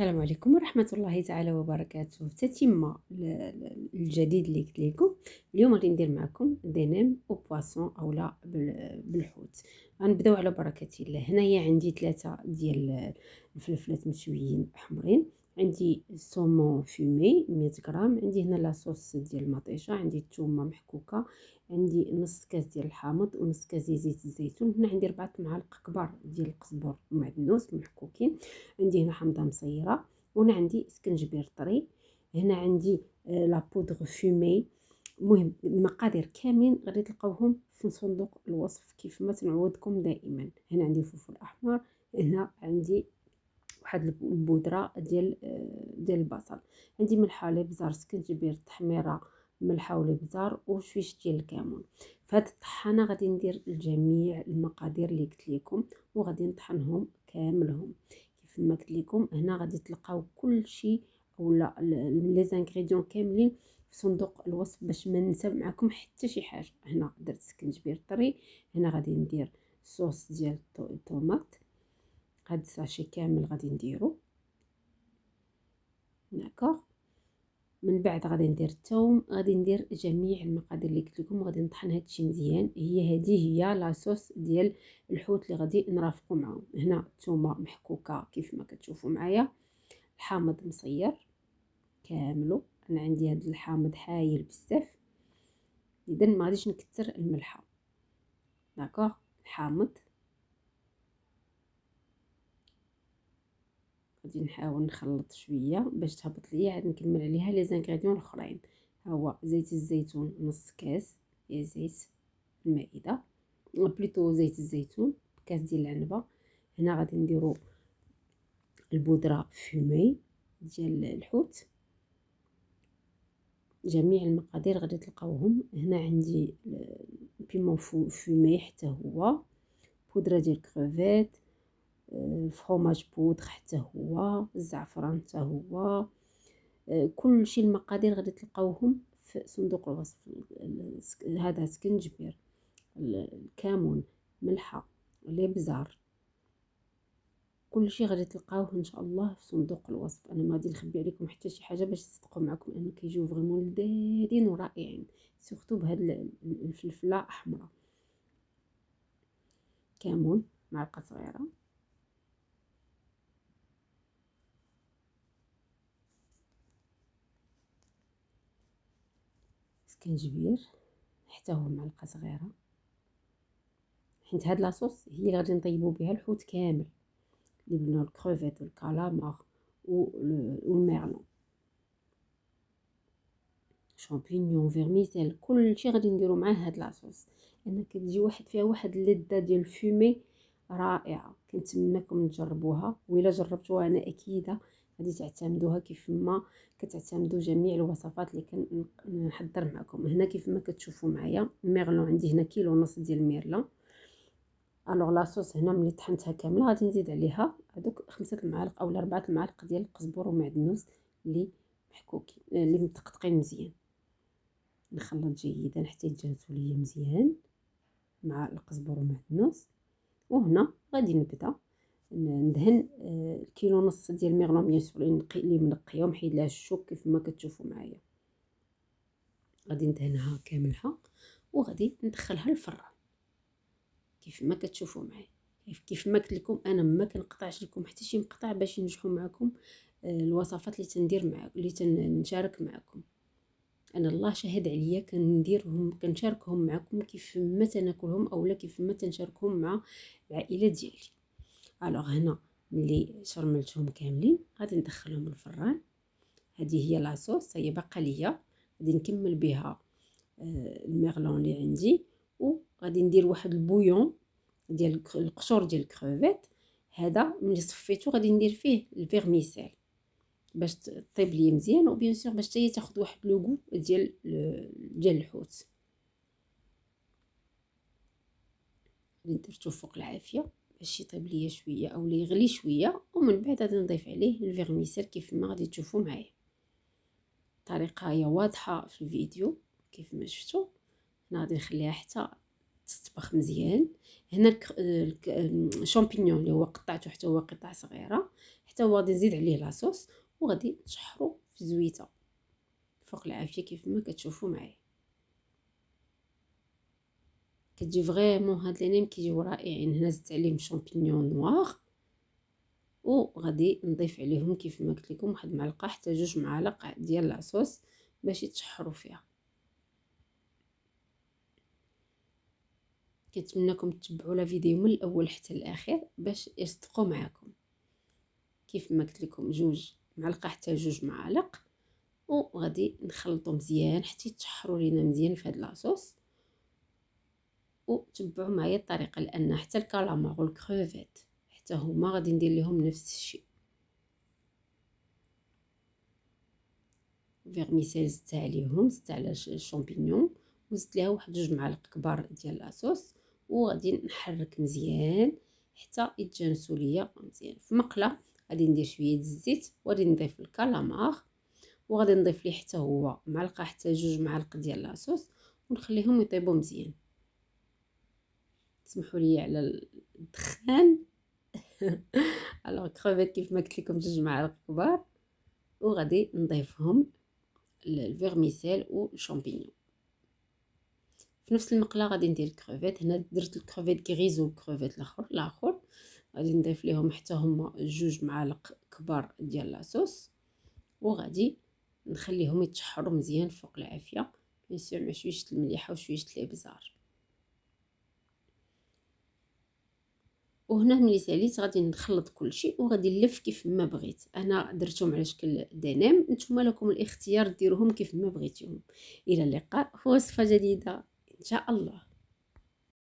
السلام عليكم ورحمة الله تعالى وبركاته. تتمة الجديد اللي قلت لكم اليوم غادي ندير معكم دينام او بواسون اولا بالحوت. غنبداو على بركة الله. هنايا عندي 3 ديال الفلفلات مشويين احمرين، عندي سومون فومي 100 غرام، عندي هنا لاصوص ديال المطيشه، عندي الثومه محكوكه، عندي نص كاس ديال الحامض ونص كاس ديال زيت الزيتون، هنا عندي 4 معالق كبار ديال القزبر ومعدنوس محكوكين، عندي هنا حامضه مصيره، وهنا عندي سكنجبير طري، هنا عندي لا بودغ فومي. المهم المقادير كاملين غادي تلقاوهم في صندوق الوصف كيف ما تنعودكم دائما. هنا عندي فلفل احمر، هنا عندي واحد البودره ديال البصل، عندي ملحه لابزار سكنجبير تحميره ملحه ولابزار وشويش ديال الكمون. فهاد الطحانه غادي ندير الجميع المقادير اللي قلت لكم وغادي نطحنهم كاملهم كيف ما قلت لكم. هنا غادي تلقاو كل شيء اولا لي زانغريديون كاملين في صندوق الوصف باش ما ننسى معكم حتى شي حاجه. هنا درت سكنجبير طري، هنا غادي ندير صوص ديال الطوماط، هاد الساشي كامل غادي نديرو داكوغ. من بعد غادي ندير الثوم، غادي ندير جميع المقادير اللي قلت لكم وغادي نطحن هادشي مزيان. هي لاصوص ديال الحوت اللي غادي نرافقوا معاهم. هنا الثومه محكوكه كيف ما كتشوفوا معايا، الحامض مصير كاملو، انا عندي هاد الحامض حايل بزاف اذا ما غاديش نكثر الملحه داكوغ. الحامض غادي نحاول نخلط شويه باش تهبط ليا، عاد نكمل عليها لي زانغريديون الاخرين. ها هو زيت الزيتون نص كاس يا زيت المائده، بليتو زيت الزيتون كاس ديال العنبه. هنا غادي نديرو البودره فومي ديال الحوت، جميع المقادير غادي تلقاوهم. هنا عندي بيمون فومي حتى هو، بودره ديال كروفيت، الفرomاج بودر حتى هو، الزعفران حتى هو، كل شيء المقادير غادي تلقاوهم في صندوق الوصف. هذا سكنجبير، الكمون، ملحه، الابزار، كل شيء غادي تلقاوه ان شاء الله في صندوق الوصف. انا ما غادي نخبي عليكم حتى شي حاجه باش تصدقوا معكم انه كيجيو فريمون لذيذين ورائعين، سورتو بهاد الفلفله احمراء. كمون معلقه صغيره، سكنجبير حتى هو معلقه صغيره، حيت هاد لاصوص هي اللي غادي نطيبوا بها الحوت كامل، اللي بناو الكروفيت والكالامار والميرلون، شامبينيون، فيرميسيل، كلشي غادي نديرو معاه هاد لاصوص. انا كتجي واحد فيها واحد اللذه ديال الفومي رائعه، كنتمنىكم تجربوها، وإلا جربتوها انا اكيده غادي تعتمدوها كيف ما كتعتمدوا جميع الوصفات اللي كنحضر معكم. هنا كيف ما كتشوفوا معايا الميرلون عندي هنا كيلو ونص ديال الميرلون. الوغ لاصوص هنا ملي طحنتها كامله غادي نزيد عليها هذوك 5 المعالق اولا 4 المعالق ديال القزبر ومعدنوس اللي محكوكين اللي متقطقين مزيان. نخلط جيدا حتى يتجانسوا ليا مزيان مع القزبر ومعدنوس. وهنا غادي نبدا ندهن الكيلو ونص ديال الميغلون بيان سور اللي منقيه ومحيد لها الشوك كيف ما كتشوفوا معايا. غادي ندهنها كاملها وغادي ندخلها للفران كيف ما كتشوفوا معايا. كيف ما قلت لكم انا ما كنقطعش لكم حتى شي مقطع باش ينجحوا معكم الوصفات اللي تندير معكم اللي تنشارك معكم. انا الله شاهد عليا كنديرهم كنشاركهم معكم كيف ما تناكلهم اولا كيف ما تنشاركهم مع العائله ديالي. الوغ هنا ملي شرملتهم كاملين غادي ندخلهم للفران. هذه هي لاصوص هي باقا ليا، غادي نكمل بها الميغلون اللي عندي، وغادي ندير واحد البويون ديال القشور ديال الكروفيت. هذا ملي صفيتو غادي ندير فيه الفيرميسيل باش طيب لي مزيان، وبيان سور باش حتى تاخذ واحد لوغو ديال الحوت. اللي درتو فوق العافيه باش يطيب ليا شويه او يغلي شويه، ومن بعد غادي نضيف عليه الفيرميسيل كيف ما غادي تشوفوا معايا. الطريقه هي واضحه في الفيديو كيف ما شفتوا. هنا غادي نخليها حتى تطبخ مزيان. هنا الشامبينيون اللي هو قطعته حتى هو قطع صغيره حتى هو غادي نزيد عليه لاصوص وغادي نشحرو في زويته فوق العافيه كيف ما كتشوفوا معايا. كتجي فريمون هاد لي نيم كيجيو رائعين. هنا زدت عليهم شامبينيون نوار وغادي نضيف عليهم كيف ما قلت لكم واحد معلقه حتى 2 معالق ديال العصوص باش يتشحروا فيها. كنتمنىكم تتبعوا لا فيديو من الاول حتى الاخير باش يصدقوا معكم. كيف ما قلت لكم 2 معالق حتى 2 معالق وغادي نخلطو مزيان حتى يتشحروا لينا مزيان في هاد لاصوص. وتبعوا معايا الطريقه لان حتى الكالامار والكروفيت حتى هما غادي ندير لهم نفس الشيء. فيرميسيل زدت عليهم، زدت على الشامبينيون وزدت ليها واحد 2 معالق كبار ديال لاصوص وغادي نحرك مزيان حتى يتجانسوا ليا مزيان. في مقله غادي ندير شويه الزيت وغادي نضيف الكالامار وغادي نضيف ليه حتى هو معلقه حتى 2 معالق ديال لاصوص ونخليهم يطيبوا مزيان. تسمحوا لي على الدخان. الوغ كروفيت كيف ما قلت لكم 2 معالق كبار وغادي نضيفهم الفيرميسيل والشامبينيون. في نفس المقله غادي ندير الكروفيت. هنا درت الكروفيت كريزو والكروفيت الاخر غادي نضيف ليهم حتى هما 2 معالق كبار ديال لاصوص وغادي نخليهم يتشحروا مزيان فوق العافيه بيان سور مع شويه المليحه وشويه الابزار. وهنا ملي ساليت غادي نخلط كلشي وغادي نلف كيف ما بغيت. انا درتهم على شكل دينام، نتوما لكم الاختيار ديروهم كيف ما بغيتيهم. الى اللقاء في وصفه جديده ان شاء الله.